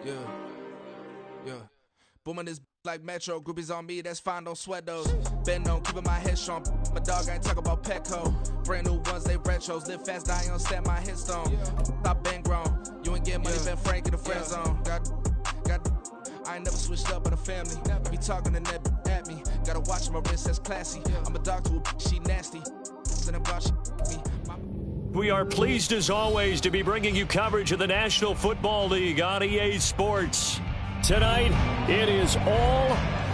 Yeah, yeah. Booming this like Metro, groupies on me, that's fine, don't sweat those. Been on, keeping my head strong. My dog ain't talk about Petco. Brand new ones, they retros. Live fast, die on, stand my headstone. I've been grown. You ain't get money, been Frank in the friend zone. I ain't never switched up on the family. Be talking to that at me. Gotta watch my wrist, that's classy. I'm a dog to a she nasty. We are pleased as always to be bringing you coverage of the National Football League on EA Sports. Tonight, it is all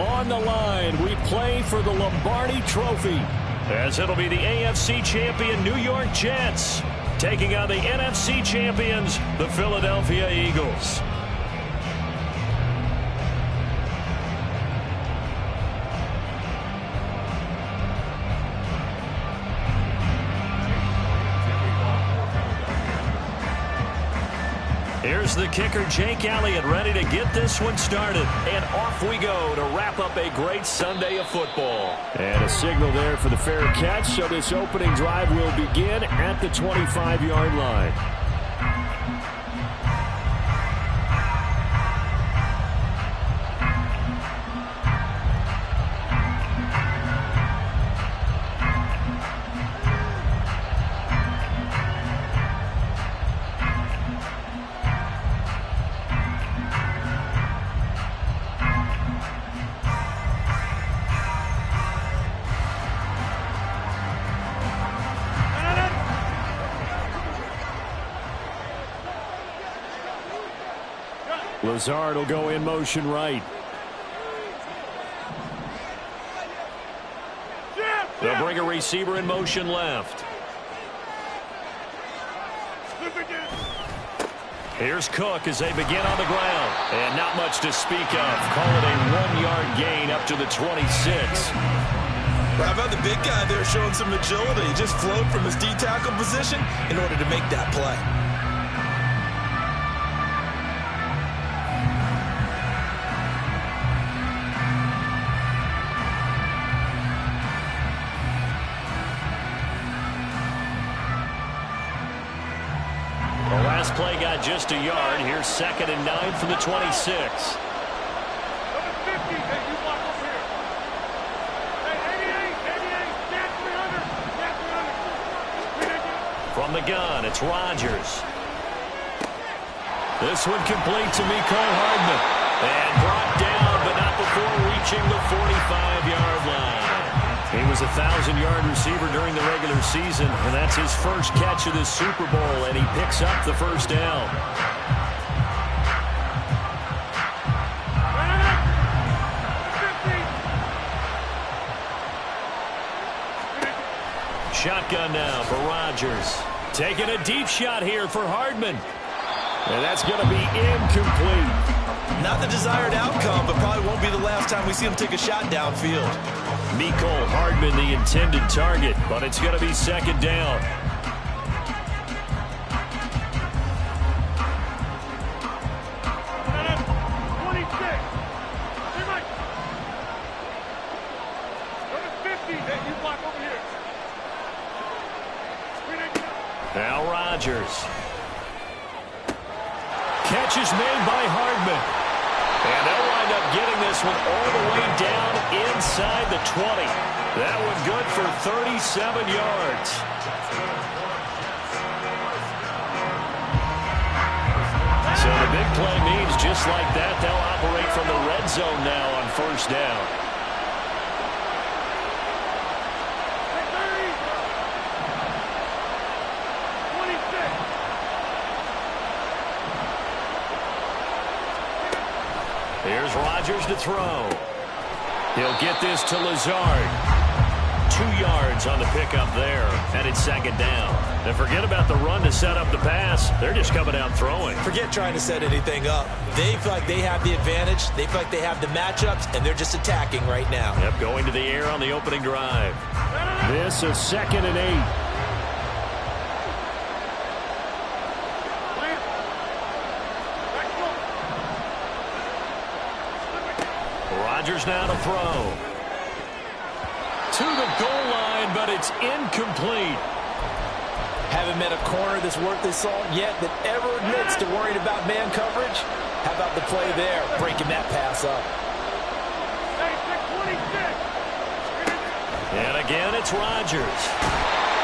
on the line. We play for the Lombardi Trophy, as it'll be the AFC champion New York Jets taking on the NFC champions, the Philadelphia Eagles. Here's the kicker, Jake Elliott, ready to get this one started. And off we go to wrap up a great Sunday of football. And a signal there for the fair catch, so this opening drive will begin at the 25-yard line. Lazard will go in motion right. They'll bring a receiver in motion left. Here's Cook as they begin on the ground. And not much to speak of. Call it a 1-yard gain up to the 26. How about the big guy there showing some agility? He just flowed from his D-tackle position in order to make that play. Play got just a yard. Here's 2nd and 9 from the 26. From the gun, it's Rodgers. This one complete to Mecole Hardman. And brought down, but not before reaching the 45-yard line. He was a 1,000-yard receiver during the regular season, and that's his first catch of this Super Bowl, and he picks up the first down. Shotgun now for Rodgers. Taking a deep shot here for Hardman. And that's going to be incomplete. Not the desired outcome, but probably won't be the last time we see him take a shot downfield. Mecole Hardman, the intended target, but it's going to be 2nd down. Now Rodgers. Catch is made by Hardman. And they'll wind up getting this one all the way down inside the 20. That one good for 37 yards. So the big play means just like that, they'll operate from the red zone now on 1st down. Here's Rodgers to throw. He'll get this to Lazard. 2 yards on the pickup there, and it's 2nd down. And forget about the run to set up the pass. They're just coming out throwing. Forget trying to set anything up. They feel like they have the advantage. They feel like they have the matchups, and they're just attacking right now. Yep, going to the air on the opening drive. This is 2nd and 8. Rodgers now to throw. To the goal line, but it's incomplete. Haven't met a corner that's worth his salt yet that ever admits to worrying about man coverage. How about the play there, breaking that pass up? And again, it's Rodgers.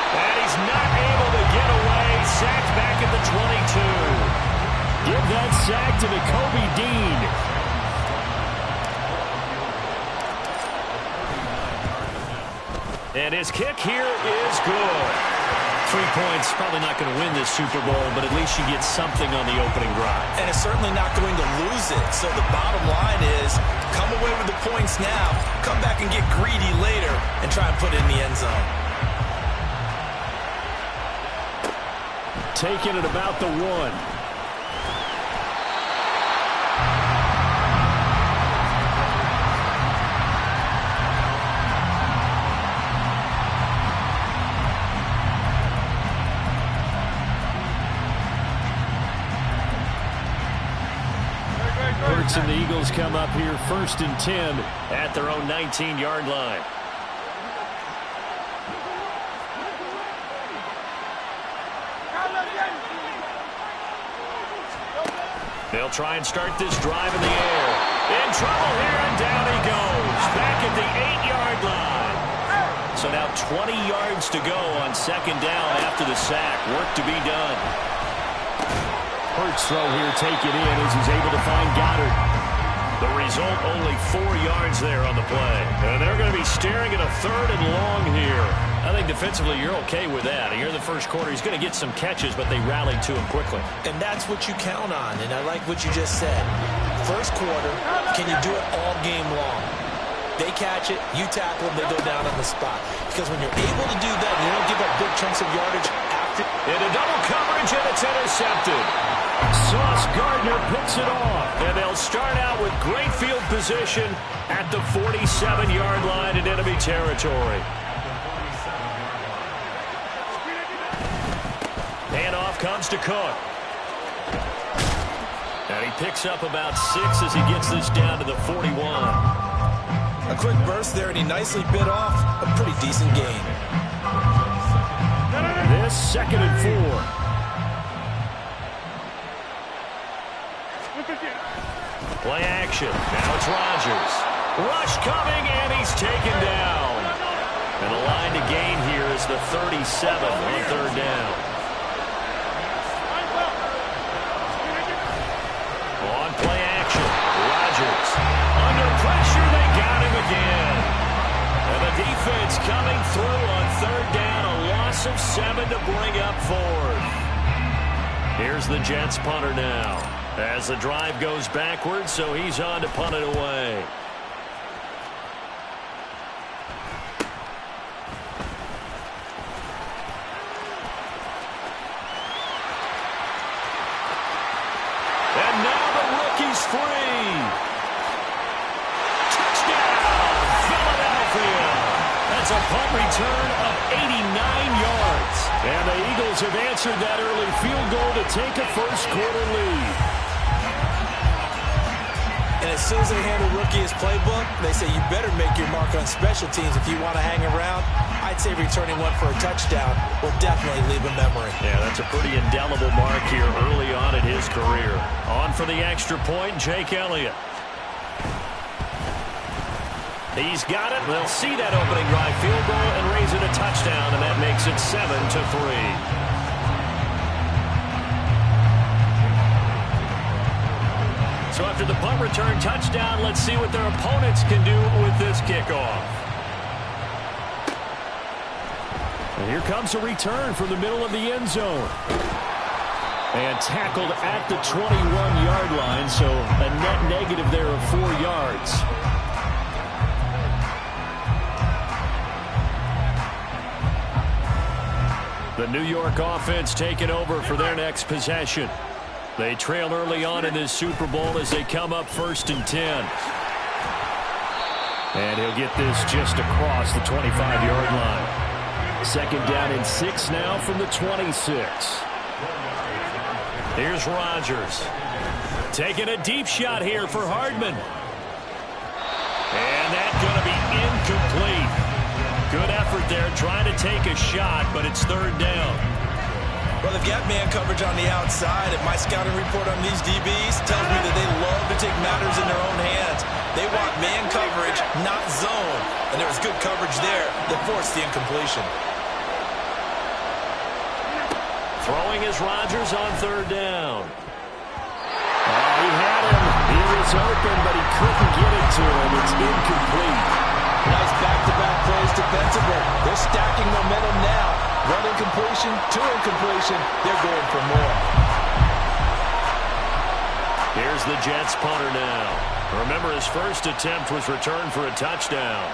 And he's not able to get away. Sacked back at the 22. Give that sack to Nakobe Dean. And his kick here is good. 3 points, probably not going to win this Super Bowl, but at least you get something on the opening drive. And it's certainly not going to lose it. So the bottom line is, come away with the points now, come back and get greedy later, and try and put it in the end zone. Taking it about the 1. And the Eagles come up here 1st and 10 at their own 19-yard line. They'll try and start this drive in the air. In trouble here, and down he goes. Back at the 8-yard line. So now 20 yards to go on 2nd down after the sack. Work to be done. Hurts throw here taken in as he's able to find Goddard. The result, only 4 yards there on the play. And they're going to be staring at a 3rd and long here. I think defensively you're okay with that. Here in the first quarter, he's going to get some catches, but they rallied to him quickly. And that's what you count on, and I like what you just said. First quarter, can you do it all game long? They catch it, you tackle them, they go down on the spot. Because when you're able to do that, you don't give up big chunks of yardage after. In a double coverage, and it's intercepted. Sauce Gardner picks it off, and they'll start out with great field position at the 47-yard line in enemy territory. Handoff comes to Cook. And he picks up about 6 as he gets this down to the 41. A quick burst there, and he nicely bit off a pretty decent gain. This 2nd and 4. Play action. Now it's Rodgers. Rush coming, and he's taken down. And the line to gain here is the 37 on 3rd down. On play action, Rodgers. Under pressure, they got him again. And the defense coming through on 3rd down. A loss of 7 to bring up 4th. Here's the Jets punter now. As the drive goes backwards, so he's on to punt it away. And now the rookie's free. Touchdown, Philadelphia. That's a punt return of 89 yards. And the Eagles have answered that early field goal to take a first quarter lead. And as soon as they hand a rookie his playbook, they say you better make your mark on special teams if you want to hang around. I'd say returning one for a touchdown will definitely leave a memory. Yeah, that's a pretty indelible mark here early on in his career. On for the extra point, Jake Elliott. He's got it. They'll see that opening drive field goal and raise it a touchdown, and that makes it 7-3. So after the punt return touchdown, let's see what their opponents can do with this kickoff. And here comes a return from the middle of the end zone. And tackled at the 21-yard line, so a net negative there of 4 yards. The New York offense taking over for their next possession. They trail early on in this Super Bowl as they come up 1st and 10. And he'll get this just across the 25-yard line. 2nd down and 6 now from the 26. Here's Rodgers. Taking a deep shot here for Hardman. And that's going to be incomplete. Good effort there trying to take a shot, but it's 3rd down. Well, they've got man coverage on the outside, and my scouting report on these DBs tells me that they love to take matters in their own hands. They want man coverage, not zone. And there was good coverage there that forced the incompletion. Throwing is Rodgers on third down. He had him. He was open, but he couldn't get it to him. It's incomplete. Nice back-to-back plays defensively. They're stacking momentum now. One incompletion, two incompletion. They're going for more. Here's the Jets punter now. Remember, his first attempt was returned for a touchdown.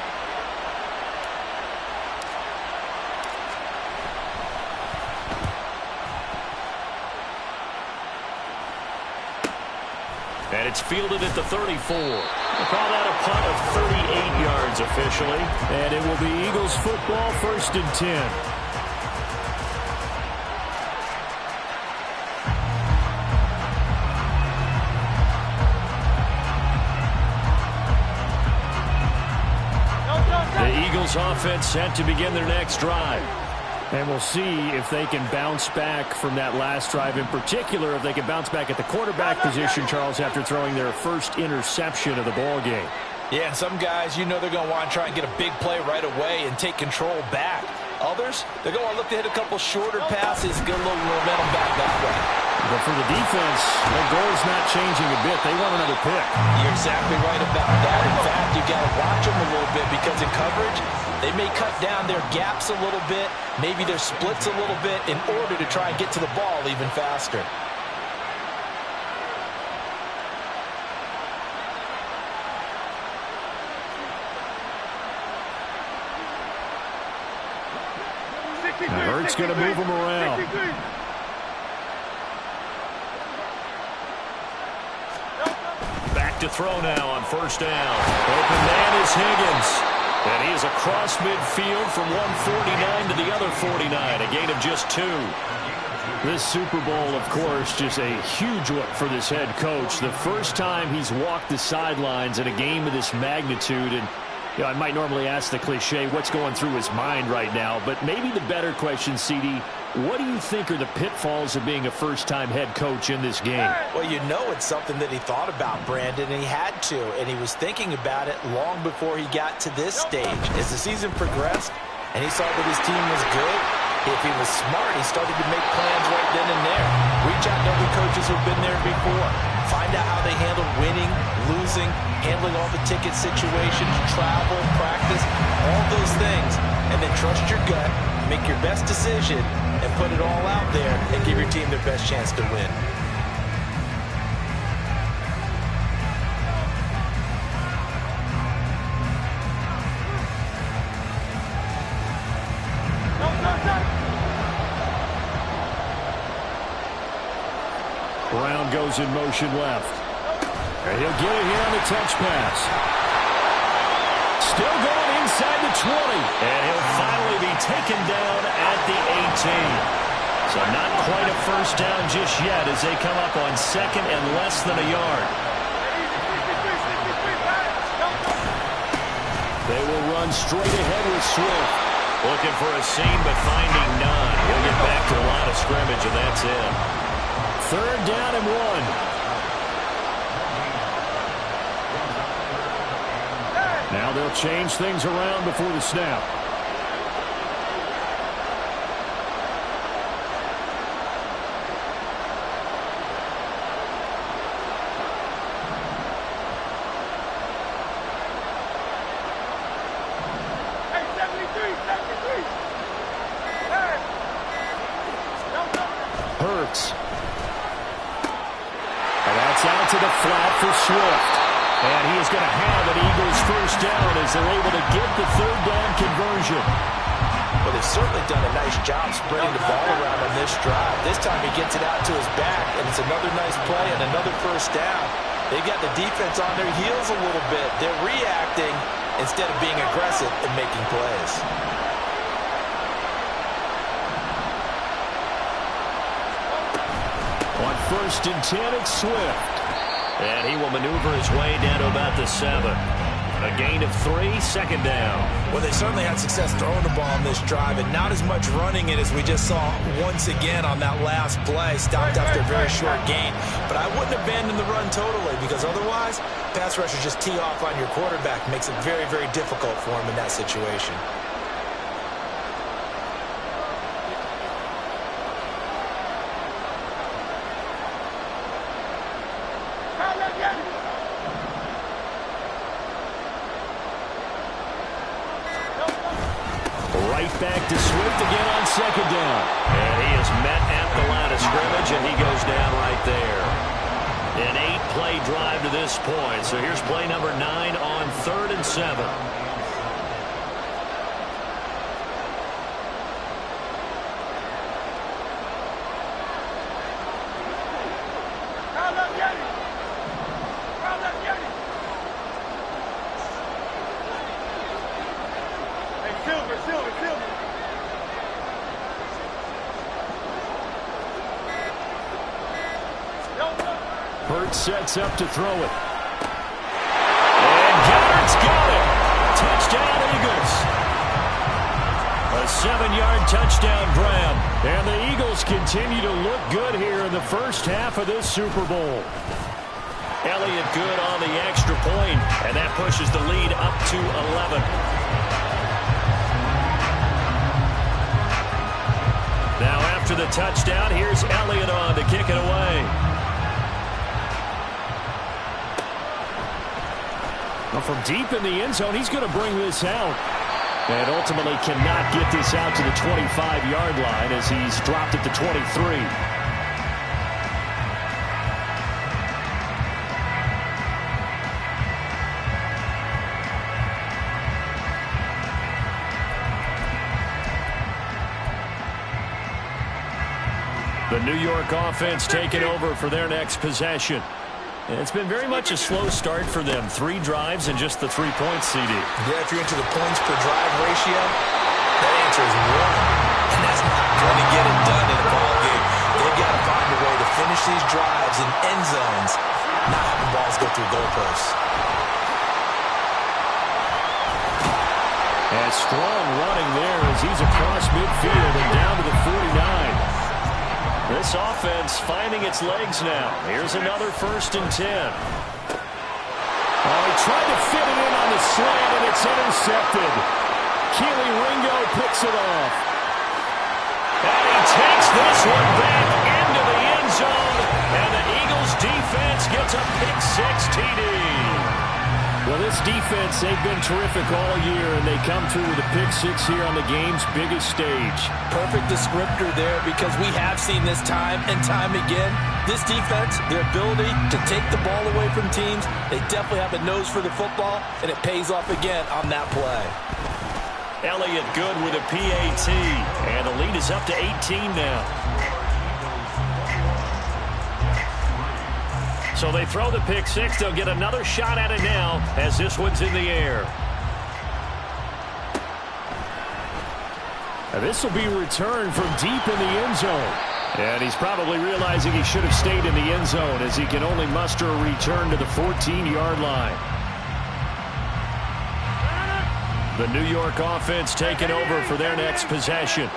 And it's fielded at the 34. We'll call that a punt of 38 yards officially. And it will be Eagles football, 1st and 10. The Eagles offense set to begin their next drive. And we'll see if they can bounce back from that last drive. In particular, if they can bounce back at the quarterback position, Charles, after throwing their first interception of the ball game. Yeah, and some guys, you know they're going to want to try and get a big play right away and take control back. Others, they're going to want to look to hit a couple shorter passes, get a little momentum back that way. But for the defense, their goal is not changing a bit. They want another pick. You're exactly right about that. In fact, you've got to watch them a little bit because in coverage, they may cut down their gaps a little bit, maybe their splits a little bit in order to try and get to the ball even faster. Hurts going to move him around. Back to throw now on 1st down. Open man is Higgins. And he is across midfield from 149 to the other 49. A gain of just 2. This Super Bowl, of course, just a huge one for this head coach. The first time he's walked the sidelines in a game of this magnitude. And you know, I might normally ask the cliche, what's going through his mind right now? But maybe the better question, CD, what do you think are the pitfalls of being a first-time head coach in this game? Well, you know it's something that he thought about, Brandon, and he had to. And he was thinking about it long before he got to this stage. As the season progressed and he saw that his team was good, if he was smart, he started to make plans right then and there. Reach out to other coaches who've been there before. Find out how they handle winning, losing, handling all the ticket situations, travel, practice, all those things. And then trust your gut, make your best decision, and put it all out there and give your team their best chance to win. Brown goes in motion left. And he'll get it here on the touch pass. Still going inside the 20. And he'll finally be taken down at the 18. So not quite a first down just yet as they come up on 2nd and less than a yard. They will run straight ahead with Swift. Looking for a seam but finding none. He'll get back to a line of scrimmage and that's it. 3rd down and 1. Now they'll change things around before the snap. Hurts. Out to the flat for Swift. And he is going to have an Eagles first down as they're able to get the 3rd down conversion. Well, they've certainly done a nice job spreading the ball around on this drive. This time he gets it out to his back, and it's another nice play and another first down. They've got the defense on their heels a little bit. They're reacting instead of being aggressive and making plays. On 1st and 10, it's Swift. And he will maneuver his way down to about the 7. A gain of 3, second down. Well, they certainly had success throwing the ball on this drive, and not as much running it as we just saw once again on that last play. Stopped after a very short gain. But I wouldn't abandon the run totally, because otherwise, pass rushers just tee off on your quarterback. Makes it very, very difficult for him in that situation. Back to Swift again on second down. And he is met at the line of scrimmage, and he goes down right there. An 8-play drive to this point. So here's play number 9 on 3rd and 7. Sets up to throw it. And Garrett's got it. Touchdown, Eagles. A 7-yard touchdown grab. And the Eagles continue to look good here in the first half of this Super Bowl. Elliott good on the extra point, and that pushes the lead up to 11. Now after the touchdown, here's Elliott on to kick it away. From deep in the end zone, he's going to bring this out. And ultimately cannot get this out to the 25-yard line as he's dropped it to 23. The New York offense taking over for their next possession. It's been very much a slow start for them. 3 drives and just the 3 points, CD. Yeah, if you're into the points per drive ratio, that answer is 1. And that's not going to get it done in a ball game. They've got to find a way to finish these drives in end zones, not have the balls go through goalposts. And strong running there as he's across midfield and down to the 49. This offense finding its legs now. Here's another 1st and 10. Oh, he tried to fit it in on the slant, and it's intercepted. Keely Ringo picks it off. And he takes this one back into the end zone, and the Eagles defense gets a pick-6 TD. Well, this defense, they've been terrific all year, and they come through with a pick-6 here on the game's biggest stage. Perfect descriptor there, because we have seen this time and time again. This defense, their ability to take the ball away from teams, they definitely have a nose for the football, and it pays off again on that play. Elliott good with a PAT, and the lead is up to 18 now. So they throw the pick-6. They'll get another shot at it now as this one's in the air. Now this will be returned from deep in the end zone. And he's probably realizing he should have stayed in the end zone as he can only muster a return to the 14-yard line. The New York offense taking over for their next possession.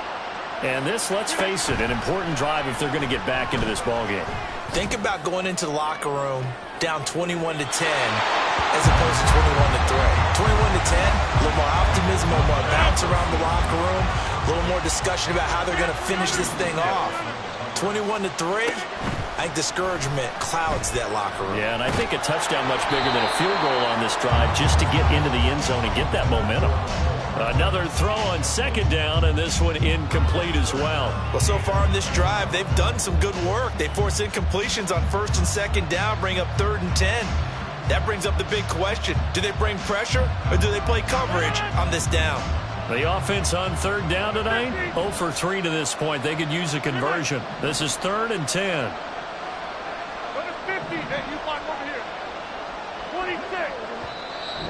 And this, let's face it, an important drive if they're going to get back into this ballgame. Think about going into the locker room down 21-10 as opposed to 21-3. 21-10, a little more optimism, a little more bounce around the locker room, a little more discussion about how they're going to finish this thing off. 21-3, I think discouragement clouds that locker room. Yeah, and I think a touchdown much bigger than a field goal on this drive just to get into the end zone and get that momentum. Another throw on second down, and this one incomplete as well. Well, so far in this drive, they've done some good work. They force incompletions on 1st and 2nd down, bring up 3rd and 10. That brings up the big question. Do they bring pressure, or do they play coverage on this down? The offense on 3rd down tonight, 0 for 3 to this point. They could use a conversion. This is 3rd and 10.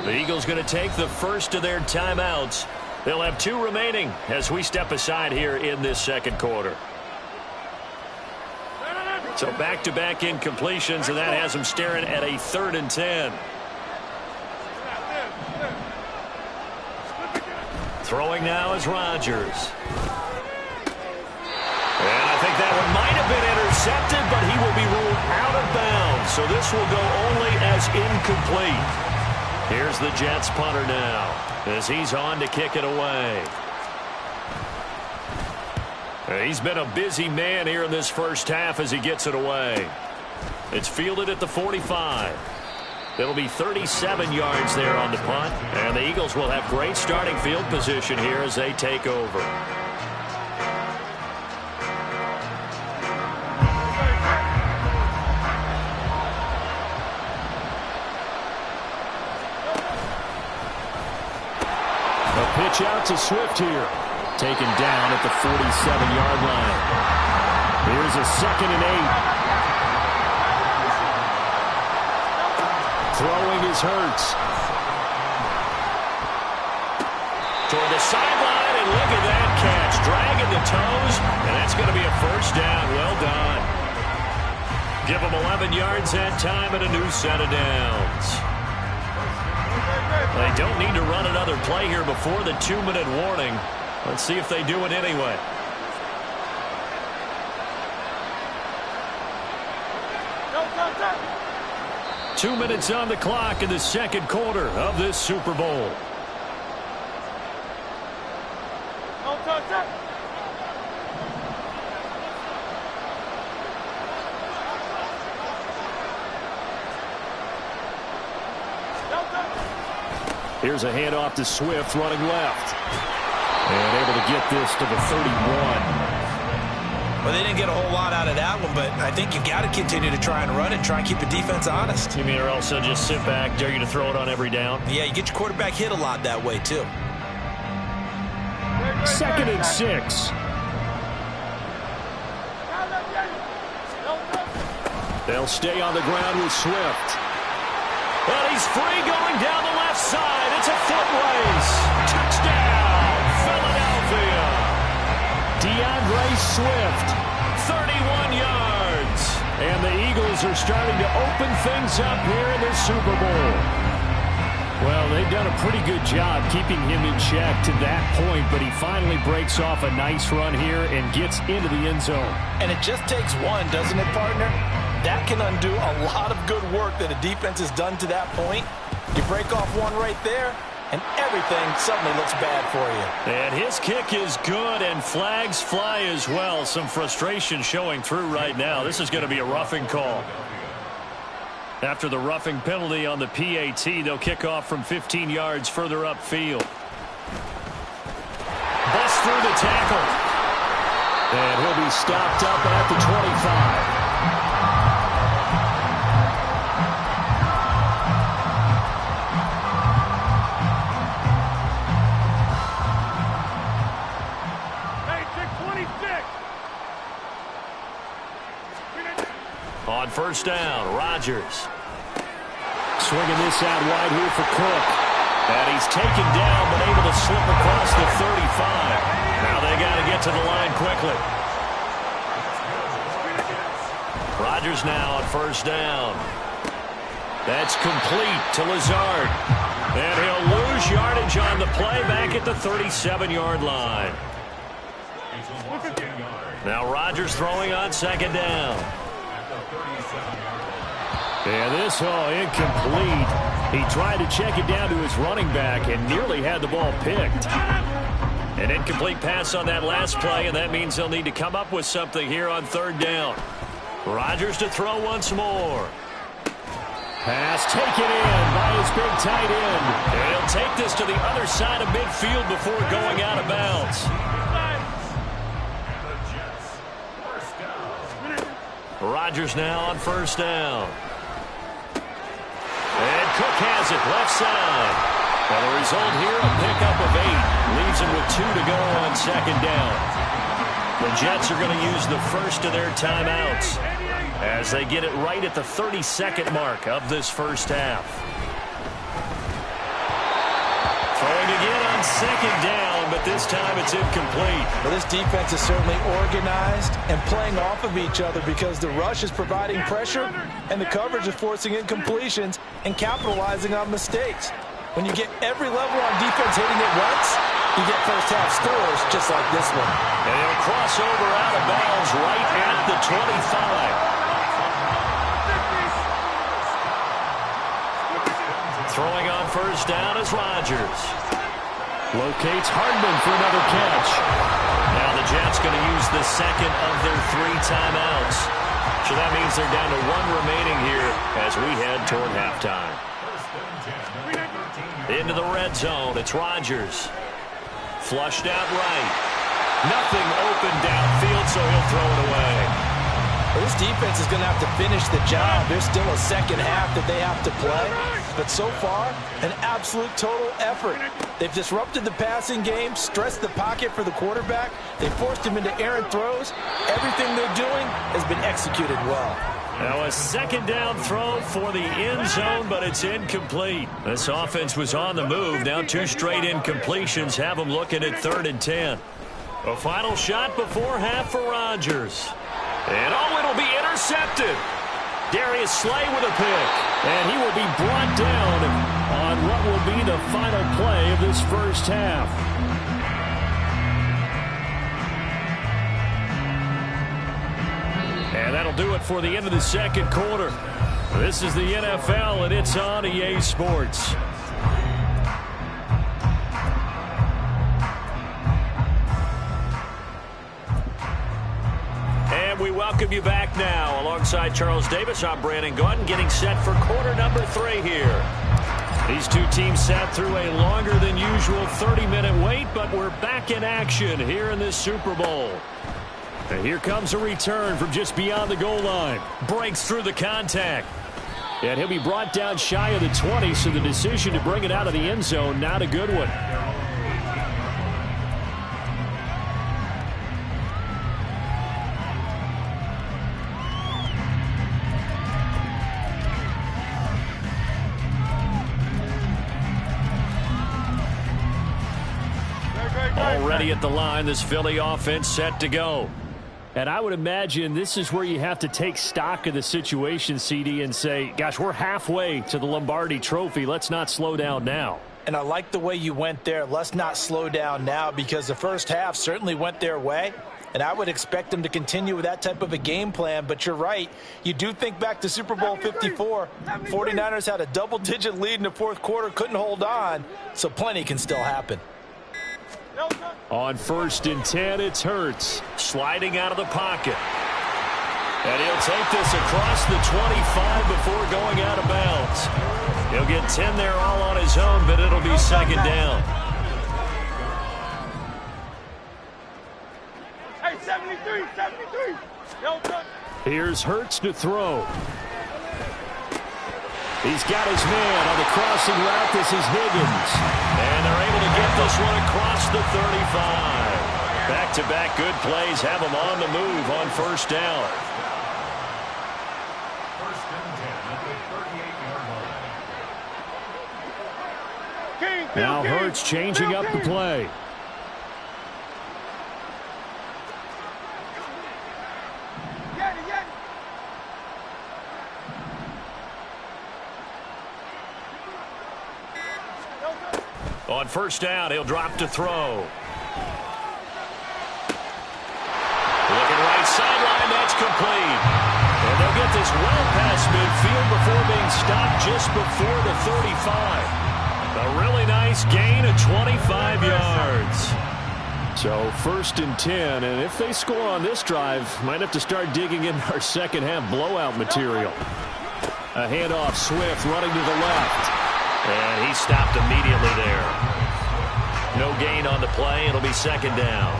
The Eagles going to take the first of their timeouts. They'll have 2 remaining as we step aside here in this second quarter. So back-to-back incompletions, and that has them staring at a 3rd and 10. Throwing now is Rodgers. And I think that one might have been intercepted, but he will be ruled out of bounds. So this will go only as incomplete. Here's the Jets punter now as he's on to kick it away. He's been a busy man here in this first half as he gets it away. It's fielded at the 45. It'll be 37 yards there on the punt. And the Eagles will have great starting field position here as they take over. Pitch out to Swift here. Taken down at the 47-yard line. Here's a 2nd and 8. Throwing is Hurts. Toward the sideline, and look at that catch. Dragging the toes, and that's going to be a first down. Well done. Give them 11 yards that time and a new set of downs. They don't need to run another play here before the 2-minute warning. Let's see if they do it anyway. Go. 2 minutes on the clock in the second quarter of this Super Bowl. Here's a handoff to Swift running left. And able to get this to the 31. Well, they didn't get a whole lot out of that one, but I think you got to continue to try and run and try and keep the defense honest. You mean or else they'll just sit back, dare you to throw it on every down? Yeah, you get your quarterback hit a lot that way, too. 2nd and 6. They'll stay on the ground with Swift. Well, he's free going down the left side. It's a foot race. Touchdown, Philadelphia. DeAndre Swift. 31 yards. And the Eagles are starting to open things up here in the Super Bowl. Well, they've done a pretty good job keeping him in check to that point, but he finally breaks off a nice run here and gets into the end zone. And it just takes one, doesn't it, partner? That can undo a lot of good work that a defense has done to that point. You break off one right there, and everything suddenly looks bad for you. And his kick is good, and flags fly as well. Some frustration showing through right now. This is going to be a roughing call. After the roughing penalty on the PAT, they'll kick off from 15 yards further upfield. Bust through the tackle. And he'll be stopped up at the 25. On first down, Rodgers. Swinging this out wide here for Cook. And he's taken down but able to slip across the 35. Now they got to get to the line quickly. Rodgers now on first down. That's complete to Lazard. And he'll lose yardage on the play back at the 37-yard line. Now Rodgers throwing on second down. And this incomplete. He tried to check it down to his running back and nearly had the ball picked. An incomplete pass on that last play, and that means they'll need to come up with something here on third down. Rodgers to throw once more. Pass taken in by his big tight end. And he'll take this to the other side of midfield before going out of bounds. Rodgers now on first down. And Cook has it left side. And the result here, a pickup of 8. Leaves him with 2 to go on second down. The Jets are going to use the first of their timeouts as they get it right at the 32nd mark of this first half. Throwing again on second down, but this time it's incomplete. Well, this defense is certainly organized and playing off of each other because the rush is providing pressure and the coverage is forcing incompletions and capitalizing on mistakes. When you get every level on defense hitting it once, you get first-half scores just like this one. And he'll cross over out of bounds right at the 25. Throwing on first down is Rodgers. Locates Hardman for another catch. Now the Jets going to use the second of their 3 timeouts. So that means they're down to 1 remaining here as we head toward halftime. Into the red zone, it's Rodgers. Flushed out right. Nothing open downfield, so he'll throw it away. Well, this defense is going to have to finish the job. There's still a second half that they have to play. But so far, an absolute total effort. They've disrupted the passing game, stressed the pocket for the quarterback. They forced him into errant throws. Everything they're doing has been executed well. Now a second down throw for the end zone, but it's incomplete. This offense was on the move. Now 2 straight incompletions have them looking at 3rd and 10. A final shot before half for Rodgers. And it'll be intercepted. Darius Slay with a pick. And he will be brought down on what will be the final play of this first half. And that'll do it for the end of the second quarter. This is the NFL, and it's on EA Sports. And we welcome you back now. Alongside Charles Davis, I'm Brandon Gaudin, getting set for quarter number 3 here. These 2 teams sat through a longer than usual 30-minute wait, but we're back in action here in this Super Bowl. And here comes a return from just beyond the goal line. Breaks through the contact. And he'll be brought down shy of the 20, so the decision to bring it out of the end zone, not a good one. Already at the line, this Philly offense set to go. And I would imagine this is where you have to take stock of the situation, CD, and say, gosh, we're halfway to the Lombardi Trophy. Let's not slow down now. And I like the way you went there. Let's not slow down now, because the first half certainly went their way. And I would expect them to continue with that type of a game plan. But you're right. You do think back to Super Bowl 54. 49ers had a double-digit lead in the fourth quarter, couldn't hold on. So plenty can still happen. On 1st and 10, it's Hurts. Sliding out of the pocket. And he'll take this across the 25 before going out of bounds. He'll get 10 there all on his own, but it'll be second down. Hey, 73. Here's Hurts to throw. He's got his man on the crossing route. This is Higgins. And they're able to get this one across the 35. Back-to-back good plays have them on the move on first down. Now Hurts changing up the play. On first down, he'll drop to throw. Looking right sideline, that's complete. And they'll get this well past midfield before being stopped just before the 35. A really nice gain of 25 yards. So 1st and 10, and if they score on this drive, might have to start digging in our second half blowout material. A handoff, Swift running to the left. And he stopped immediately there. No gain on the play. It'll be second down.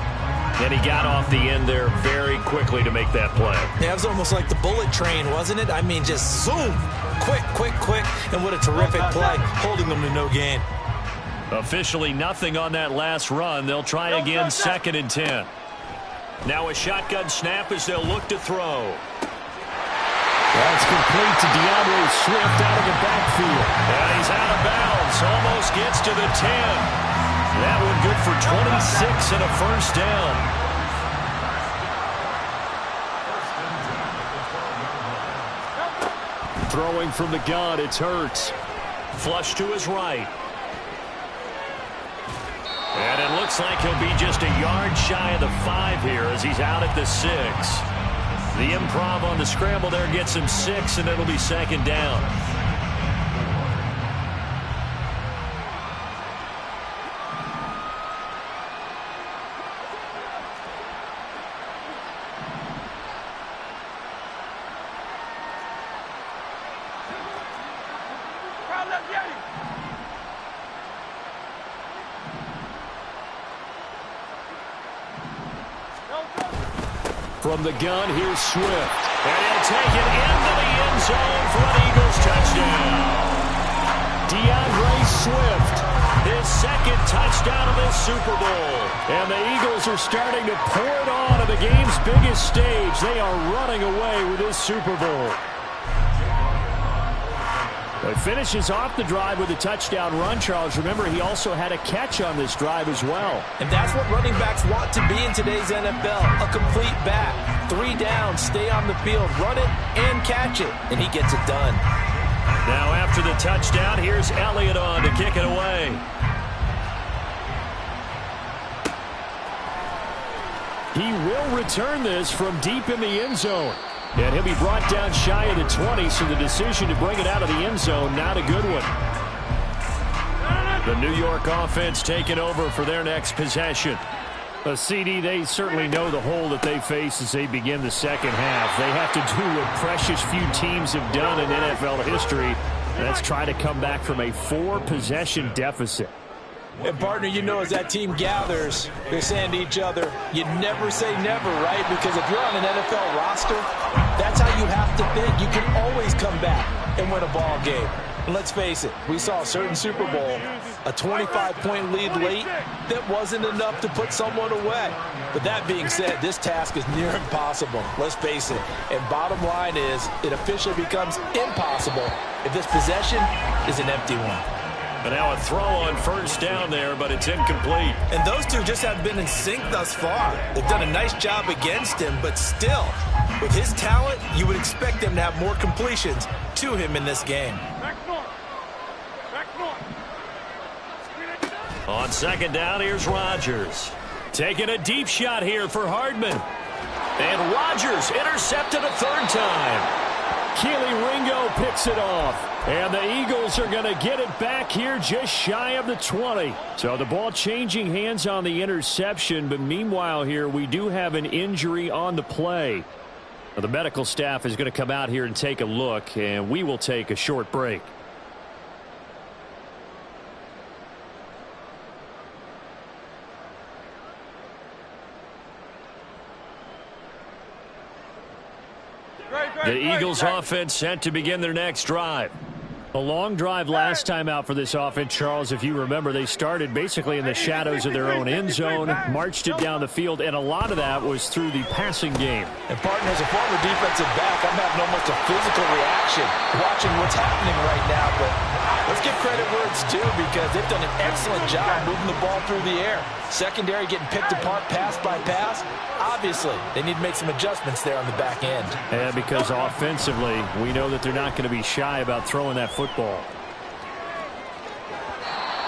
And he got off the end there very quickly to make that play. Yeah, it was almost like the bullet train, wasn't it? I mean, just zoom. Quick. And what a terrific play, holding them to no gain. Officially nothing on that last run. They'll try again 2nd and 10. Now a shotgun snap as they'll look to throw. That's complete to DeAndre Swift out of the backfield. And he's out of bounds. Almost gets to the 10. That one good for 26 and a first down. Throwing from the gun, it's Hurts. Flush to his right. And it looks like he'll be just a yard shy of the 5 here as he's out at the 6. The improv on the scramble there gets him 6, and it'll be 2nd down. From the gun, here's Swift. And he'll take it into the end zone for an Eagles touchdown. DeAndre Swift, his 2nd touchdown of this Super Bowl. And the Eagles are starting to pour it on the game's biggest stage. They are running away with this Super Bowl. He finishes off the drive with a touchdown run, Charles. Remember, he also had a catch on this drive as well. And that's what running backs want to be in today's NFL, a complete back. 3 downs, stay on the field, run it, and catch it. And he gets it done. Now after the touchdown, here's Elliott on to kick it away. He will return this from deep in the end zone. And he'll be brought down shy of the 20, so the decision to bring it out of the end zone, not a good one. The New York offense taking over for their next possession. CD, they certainly know the hole that they face as they begin the second half. They have to do what precious few teams have done in NFL history, and that's try to come back from a 4-possession deficit. And, partner, you know, as that team gathers, they're saying to each other, you never say never, right? Because if you're on an NFL roster, that's how you have to think. You can always come back and win a ball game. And let's face it, we saw a certain Super Bowl, a 25-point lead late that wasn't enough to put someone away. But that being said, this task is near impossible. Let's face it. And bottom line is, it officially becomes impossible if this possession is an empty one. But now a throw on 1st down there, but it's incomplete. And those two just have been in sync thus far. They've done a nice job against him, but still, with his talent, you would expect them to have more completions to him in this game. On 2nd down, here's Rodgers. Taking a deep shot here for Hardman. And Rodgers intercepted a 3rd time. Keely Ringo picks it off. And the Eagles are going to get it back here just shy of the 20. So the ball changing hands on the interception. But meanwhile here, we do have an injury on the play. Now, the medical staff is going to come out here and take a look. And we will take a short break. The Eagles offense set to begin their next drive. A long drive last time out for this offense, Charles. If you remember, they started basically in the shadows of their own end zone, marched it down the field, and a lot of that was through the passing game. And, partner, as a former defensive back, I'm having almost a physical reaction watching what's happening right now. But let's give credit where it's due because they've done an excellent job moving the ball through the air. Secondary getting picked apart pass by pass. Obviously, they need to make some adjustments there on the back end. And because offensively, we know that they're not going to be shy about throwing that football.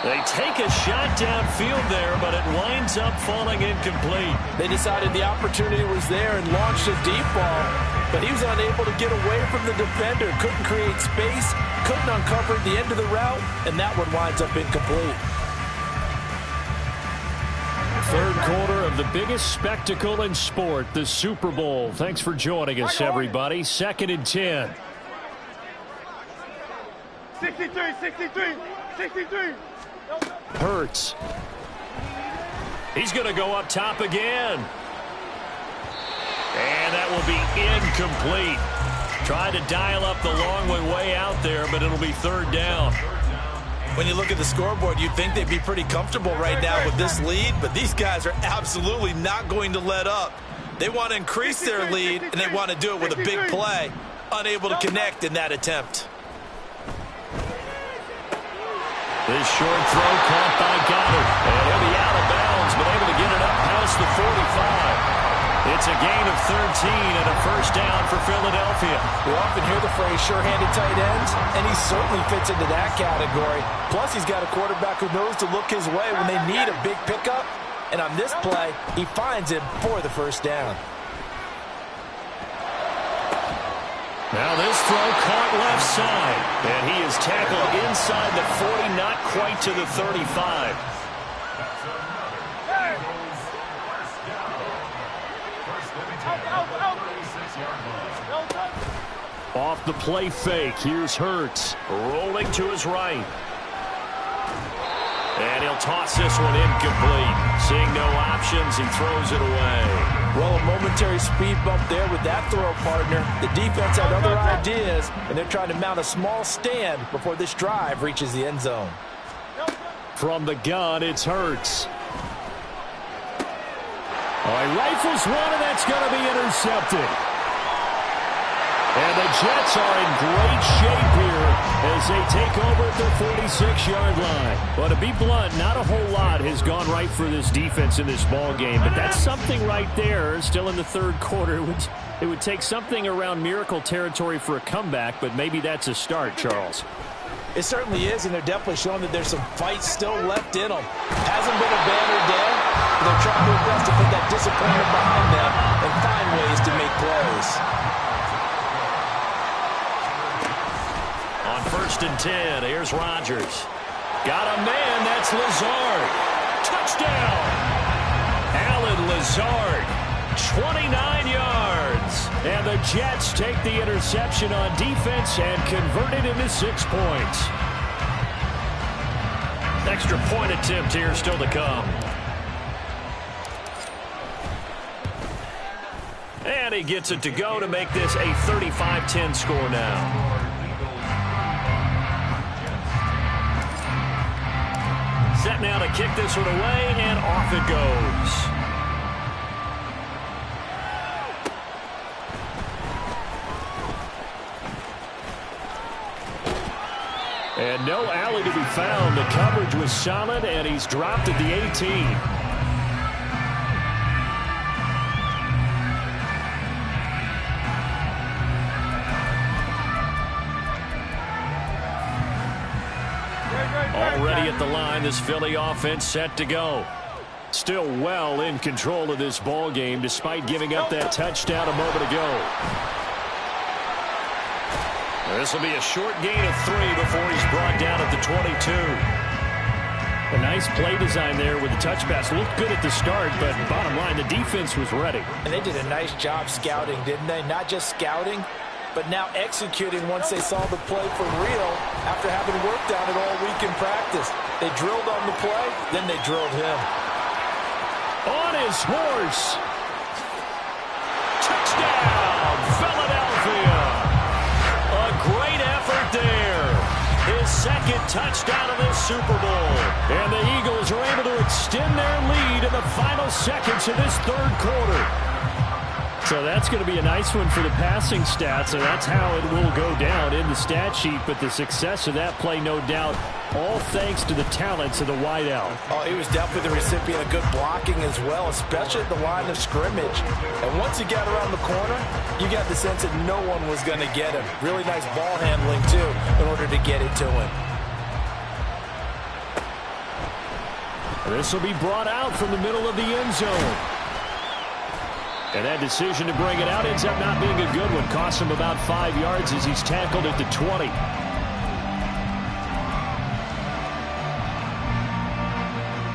They take a shot downfield there, but it winds up falling incomplete. They decided the opportunity was there and launched a deep ball, but he was unable to get away from the defender. Couldn't create space, couldn't uncover the end of the route, and that one winds up incomplete. Third quarter of the biggest spectacle in sport, the Super Bowl. Thanks for joining us, everybody. 2nd and 10. 63. Hurts. He's going to go up top again. And that will be incomplete. Tried to dial up the long way out there, but it'll be 3rd down. When you look at the scoreboard, you'd think they'd be pretty comfortable right now with this lead, but these guys are absolutely not going to let up. They want to increase their lead, and they want to do it with a big play. Unable to connect in that attempt. This short throw caught by Goddard. And he'll be out of bounds, but able to get it up past the 45. It's a gain of 13 and a first down for Philadelphia. We often hear the phrase sure-handed tight ends, and he certainly fits into that category. Plus, he's got a quarterback who knows to look his way when they need a big pickup. And on this play, he finds him for the first down. Now this throw caught left side, and he is tackled inside the 40, not quite to the 35. Off the play fake, here's Hurts, rolling to his right. And he'll toss this one incomplete. Seeing no options, he throws it away. Well, a momentary speed bump there with that throw, partner. The defense had other ideas, and they're trying to mount a small stand before this drive reaches the end zone. From the gun, it's Hurts. Oh, he rifles one, and that's going to be intercepted. And the Jets are in great shape here as they take over at their 46-yard line. Well, to be blunt, not a whole lot has gone right for this defense in this ball game, but that's something right there. Still in the third quarter, it would take something around miracle territory for a comeback, but maybe that's a start, Charles. It certainly is, and they're definitely showing that there's some fight still left in them. Hasn't been a banner day, but they're trying their best to put that disappointment behind them and find ways to make plays. First and 10, here's Rodgers. Got a man, that's Lazard. Touchdown! Alan Lazard, 29 yards. And the Jets take the interception on defense and convert it into 6 points. Extra point attempt here still to come. And he gets it to go to make this a 35-10 score now. Set now to kick this one away, and off it goes. And no alley to be found. The coverage was solid, and he's dropped at the 18. Already at the line, this Philly offense set to go. Still well in control of this ball game despite giving up that touchdown a moment ago. This will be a short gain of 3 before he's brought down at the 22. A nice play design there with the touch pass. Looked good at the start, but bottom line, the defense was ready. And they did a nice job scouting, didn't they? Not just scouting, but now executing once they saw the play for real after having worked on it all week in practice. They drilled on the play, then they drilled him. On his horse. Touchdown, Philadelphia. A great effort there. His second touchdown of this Super Bowl. And the Eagles are able to extend their lead in the final seconds of this third quarter. So that's going to be a nice one for the passing stats, and that's how it will go down in the stat sheet. But the success of that play, no doubt, all thanks to the talents of the wideout. Oh, he was definitely the recipient of good blocking as well, especially at the line of scrimmage. And once he got around the corner, you got the sense that no one was going to get him. Really nice ball handling, too, in order to get it to him. This will be brought out from the middle of the end zone. And that decision to bring it out ends up not being a good one. Costs him about 5 yards as he's tackled at the 20.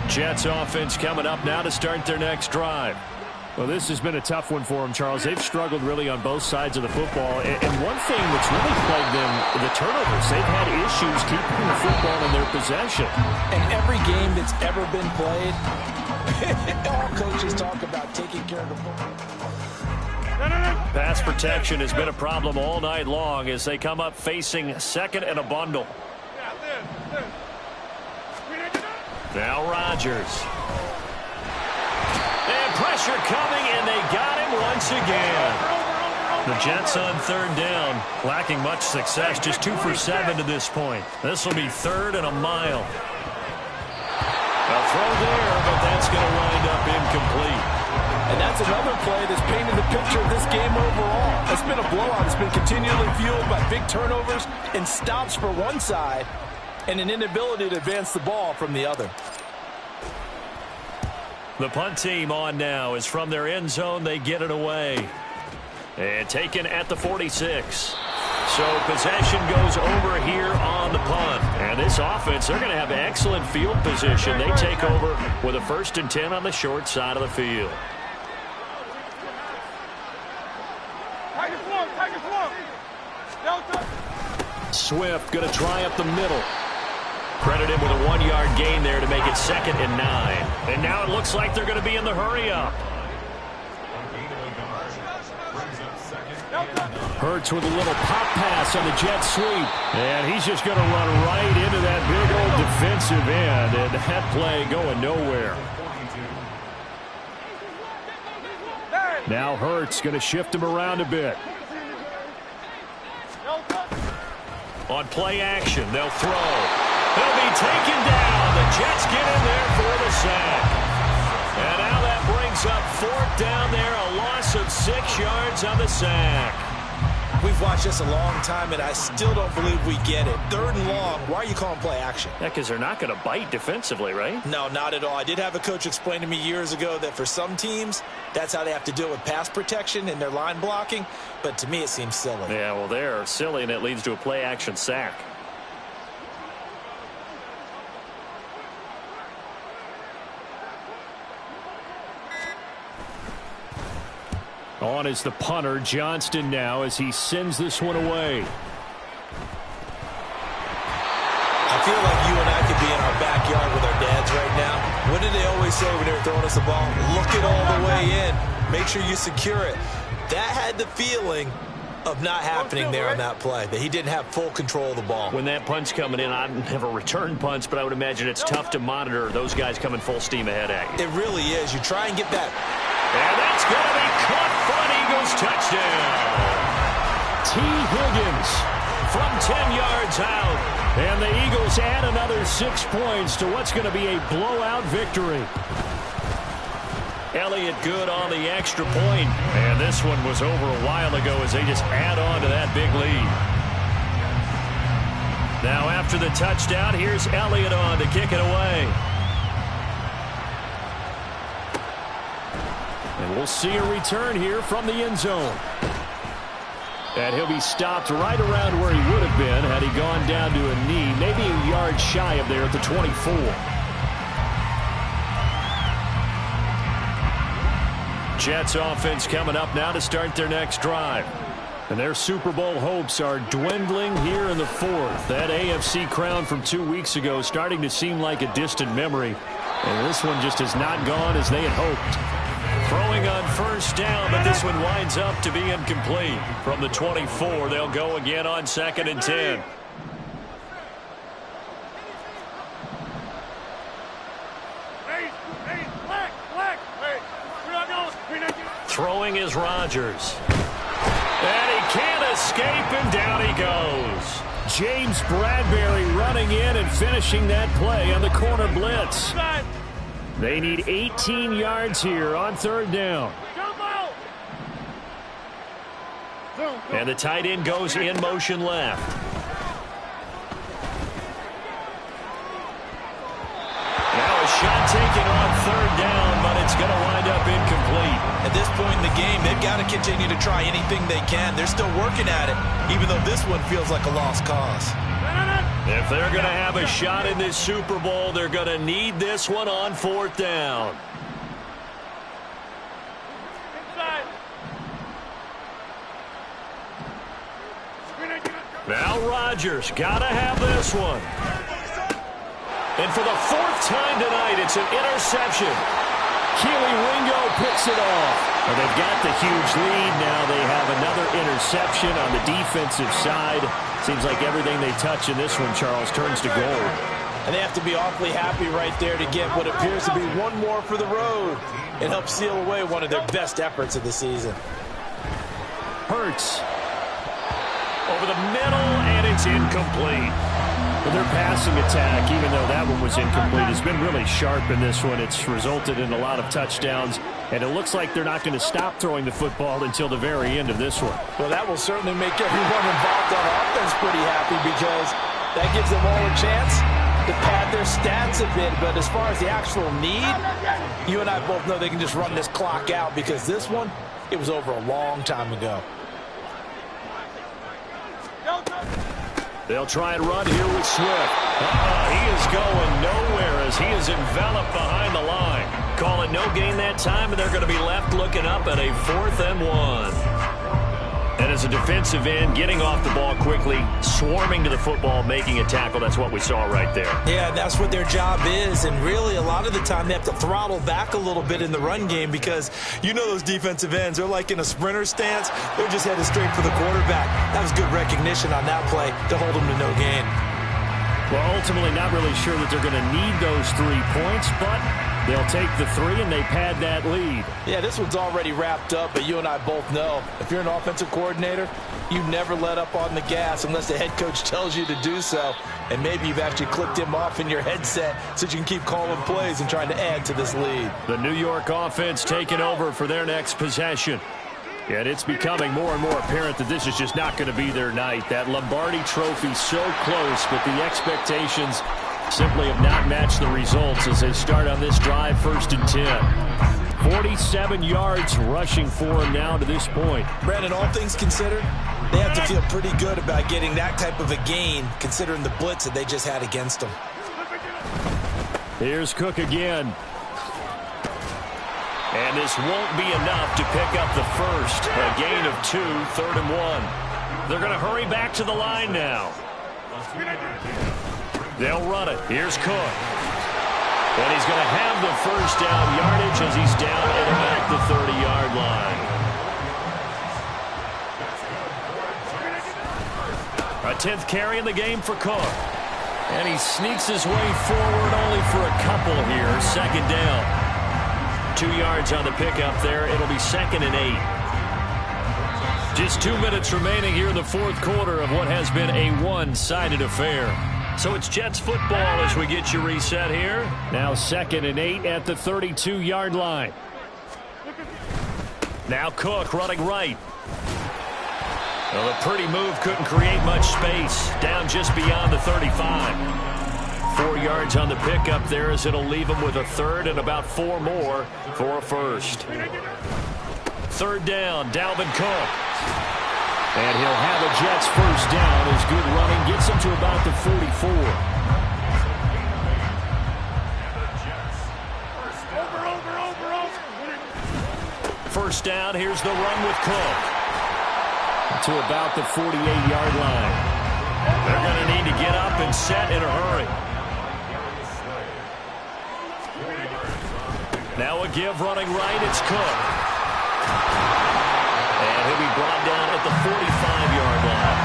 Jets offense coming up now to start their next drive. Well, this has been a tough one for them, Charles. They've struggled really on both sides of the football. And one thing that's really plagued them, the turnovers. They've had issues keeping the football in their possession. And every game that's ever been played, all coaches talk about taking care of the football. Pass protection has been a problem all night long as they come up facing second and a bundle. Now Rodgers. And pressure coming, and they got him once again. The Jets on third down, lacking much success, just 2 for 7 to this point. This will be 3rd and a mile. A throw there, but that's going to wind up incomplete. And that's another play that's painted the picture of this game overall. It's been a blowout. It's been continually fueled by big turnovers and stops for one side and an inability to advance the ball from the other. The punt team on now is from their end zone. They get it away. And taken at the 46. So possession goes over here on the punt. And this offense, they're going to have excellent field position. They take over with a 1st and 10 on the short side of the field. Swift going to try up the middle. Credit him with a 1-yard gain there to make it 2nd and 9. And now it looks like they're going to be in the hurry-up. Hurts with a little pop pass on the jet sweep. And he's just going to run right into that big old defensive end. And that play going nowhere. Now Hurts going to shift him around a bit. On play action, they'll throw. He'll be taken down. The Jets get in there for the sack. And now that brings up 4th down there, a loss of 6 yards on the sack. We've watched this a long time, and I still don't believe we get it. 3rd and long, why are you calling play action? Yeah, because they're not going to bite defensively, right? No, not at all. I did have a coach explain to me years ago that for some teams, that's how they have to deal with pass protection and their line blocking. But to me, it seems silly. Yeah, well, they're silly, and it leads to a play action sack. On is the punter, Johnston, now as he sends this one away. I feel like you and I could be in our backyard with our dads right now. What did they always say when they were throwing us the ball? Look it all the way in. Make sure you secure it. That had the feeling of not happening there on that play, that he didn't have full control of the ball. When that punt's coming in, I'd never return punts, but I would imagine it's tough to monitor those guys coming full steam ahead at you. It really is. You try and get that. And that's going to be caught for an Eagles touchdown. T. Higgins from 10 yards out. And the Eagles add another 6 points to what's going to be a blowout victory. Elliott good on the extra point. And this one was over a while ago as they just add on to that big lead. Now after the touchdown, here's Elliott on to kick it away. And we'll see a return here from the end zone. And he'll be stopped right around where he would have been had he gone down to a knee, maybe a yard shy of there at the 24. Jets offense coming up now to start their next drive. And their Super Bowl hopes are dwindling here in the 4th. That AFC crown from 2 weeks ago starting to seem like a distant memory. And this one just has not gone as they had hoped. Throwing on 1st down, but this one winds up to be incomplete. From the 24, they'll go again on 2nd and 10. Throwing is Rodgers. And he can't escape, and down he goes. James Bradbury running in and finishing that play on the corner blitz. They need 18 yards here on 3rd down. And the tight end goes in motion left. Now a shot taken on 3rd down, but it's going to wind up incomplete. At this point in the game, they've got to continue to try anything they can. They're still working at it, even though this one feels like a lost cause. If they're going to have a shot in this Super Bowl, they're going to need this one on 4th down. Now Rodgers got to have this one. And for the 4th time tonight, it's an interception. Keely Ringo picks it off. And they've got the huge lead. Now they have another interception on the defensive side. Seems like everything they touch in this one, Charles, turns to gold. And they have to be awfully happy right there to get what appears to be one more for the road. It helps seal away one of their best efforts of the season. Hurts over the middle, and it's incomplete. Well, their passing attack, even though that one was incomplete, has been really sharp in this one. It's resulted in a lot of touchdowns, and it looks like they're not going to stop throwing the football until the very end of this one. Well, that will certainly make everyone involved on offense pretty happy because that gives them all a chance to pad their stats a bit. But as far as the actual need, you and I both know they can just run this clock out because this one, it was over a long time ago. They'll try and run here with Swift. He is going nowhere as he is enveloped behind the line. Call it no gain that time, and they're going to be left looking up at a 4th and 1. And as a defensive end, getting off the ball quickly, swarming to the football, making a tackle, that's what we saw right there. Yeah, that's what their job is, and really a lot of the time they have to throttle back a little bit in the run game because you know those defensive ends, they're like in a sprinter stance. They're just headed straight for the quarterback. That was good recognition on that play to hold them to no gain. Well, ultimately not really sure that they're going to need those 3 points, but they'll take the 3 and they pad that lead. Yeah, this one's already wrapped up, but you and I both know if you're an offensive coordinator, you never let up on the gas unless the head coach tells you to do so. And maybe you've actually clicked him off in your headset so you can keep calling plays and trying to add to this lead. The New York offense taking over for their next possession. And it's becoming more and more apparent that this is just not going to be their night. That Lombardi trophy so close, but the expectations simply have not matched the results as they start on this drive, 1st and 10. 47 yards rushing for them now to this point. Brandon, all things considered, they have to feel pretty good about getting that type of a gain considering the blitz that they just had against them. Here's Cook again. And this won't be enough to pick up the first. A gain of 2, 3rd and 1. They're going to hurry back to the line now. They'll run it. Here's Cook. And he's going to have the first down yardage as he's down at about the 30-yard line. A 10th carry in the game for Cook. And he sneaks his way forward only for a couple here. 2nd down. 2 yards on the pickup there. It'll be 2nd and 8. Just 2 minutes remaining here in the 4th quarter of what has been a one-sided affair. So it's Jets football as we get you reset here. Now 2nd and 8 at the 32-yard line. Now Cook running right. Well, a pretty move couldn't create much space. Down just beyond the 35. 4 yards on the pickup there as it'll leave him with a 3rd and about 4 more for a first. 3rd down, Dalvin Cook. And he'll have a Jets first down as good running gets him to about the 44. First down, here's the run with Cook. To about the 48-yard line. They're going to need to get up and set in a hurry. Now a give running right, it's Cook. And he'll be brought down at the 45-yard line.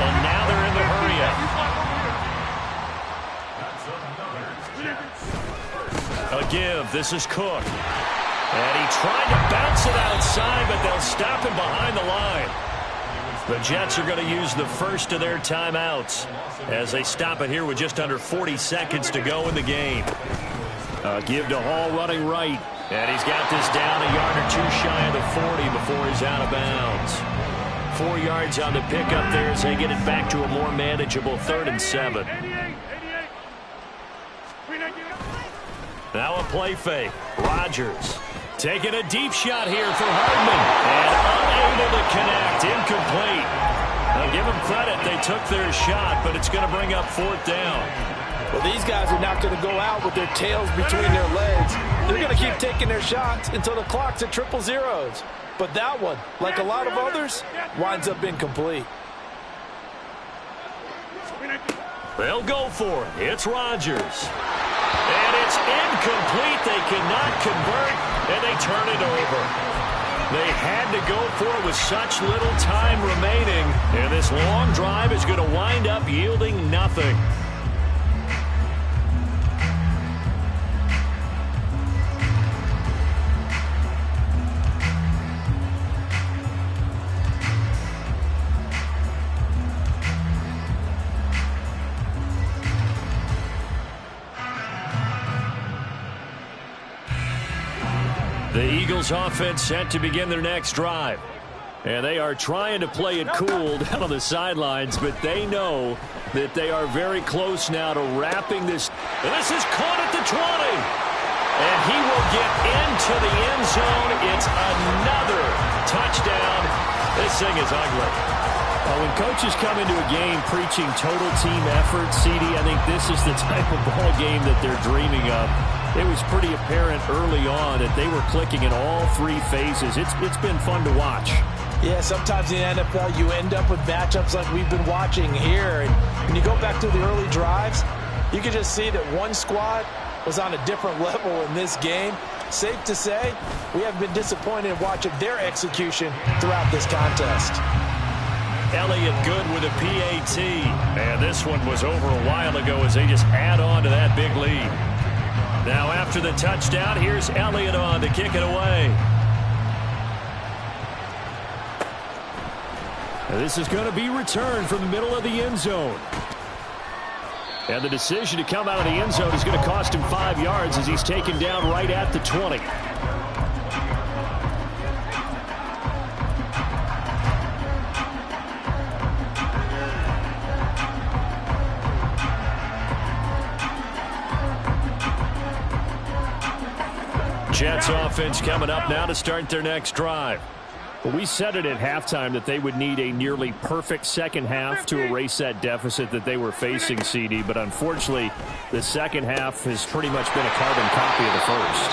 And now they're in the hurry-up. A give, this is Cook. And he tried to bounce it outside, but they'll stop him behind the line. The Jets are going to use the first of their timeouts as they stop it here with just under 40 seconds to go in the game. Give to Hall running right. And he's got this down a yard or 2 shy of the 40 before he's out of bounds. 4 yards on the pickup there as they get it back to a more manageable 3rd and 7. Now a play fake. Rodgers taking a deep shot here for Hardman. And unable to connect. Incomplete. Now give them credit. They took their shot, but it's going to bring up 4th down. Well, these guys are not going to go out with their tails between their legs. They're going to keep taking their shots until the clock's at 000. But that one, like a lot of others, winds up incomplete. They'll go for it. It's Rodgers. And it's incomplete. They cannot convert, and they turn it over. They had to go for it with such little time remaining. And this long drive is going to wind up yielding nothing. The Eagles offense set to begin their next drive. And they are trying to play it cool down on the sidelines, but they know that they are very close now to wrapping this. And this is caught at the 20. And he will get into the end zone. It's another touchdown. This thing is ugly. When coaches come into a game preaching total team effort, CD, I think this is the type of ball game that they're dreaming of. It was pretty apparent early on that they were clicking in all three phases. It's been fun to watch. Yeah, sometimes in the NFL you end up with matchups like we've been watching here. And when you go back to the early drives, you can just see that one squad was on a different level in this game. Safe to say, we have been disappointed in watching their execution throughout this contest. Elliott good with a PAT. And this one was over a while ago as they just add on to that big lead. Now after the touchdown, here's Elliott on to kick it away. And this is going to be returned from the middle of the end zone. And the decision to come out of the end zone is going to cost him 5 yards as he's taken down right at the 20. Jets offense coming up now to start their next drive. Well, we said it at halftime that they would need a nearly perfect second half to erase that deficit that they were facing, CD. But unfortunately, the second half has pretty much been a carbon copy of the first.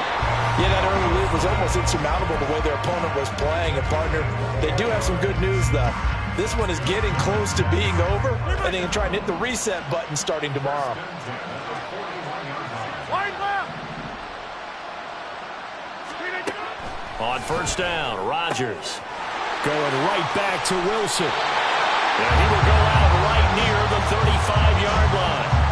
Yeah, that early lead was almost insurmountable the way their opponent was playing. And, partner, they do have some good news, though. This one is getting close to being over, and they can try and hit the reset button starting tomorrow. On first down, Rodgers going right back to Wilson. And he will go out right near the 35-yard line.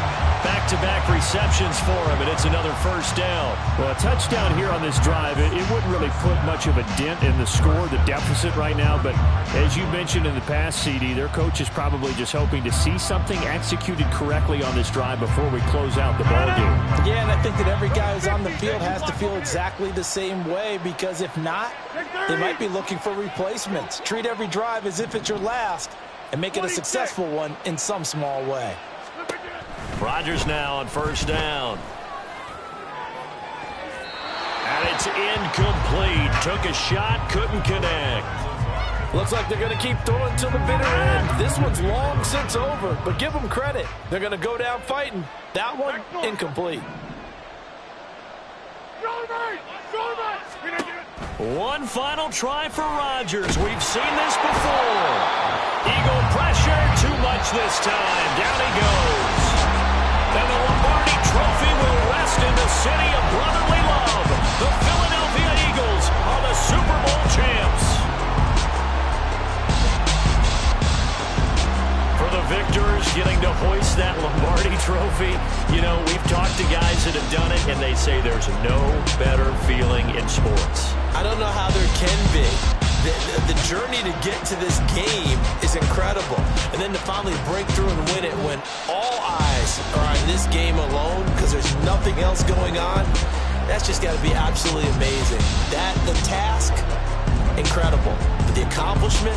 Back-to-back receptions for him, and it's another first down. Well, a touchdown here on this drive, it wouldn't really put much of a dent in the score, the deficit right now. But as you mentioned in the past, CD, their coach is probably just hoping to see something executed correctly on this drive before we close out the ball game. Yeah, and I think that every guy who's on the field has to feel exactly the same way, because if not, they might be looking for replacements. Treat every drive as if it's your last and make it a successful one in some small way. Rodgers now on first down. And it's incomplete. Took a shot, couldn't connect. Looks like they're going to keep throwing to the bitter end. This one's long since over, but give them credit. They're going to go down fighting. That one, incomplete. One final try for Rodgers. We've seen this before. Eagle pressure, too much this time. Down he goes. And the Lombardi Trophy will rest in the city of brotherly love. The Philadelphia Eagles are the Super Bowl champs. For the victors getting to hoist that Lombardi Trophy, you know, we've talked to guys that have done it, and they say there's no better feeling in sports. I don't know how there can be. The journey to get to this game is incredible. And then to finally break through and win it when all eyes are on this game alone because there's nothing else going on, that's just got to be absolutely amazing. The task, incredible. But the accomplishment,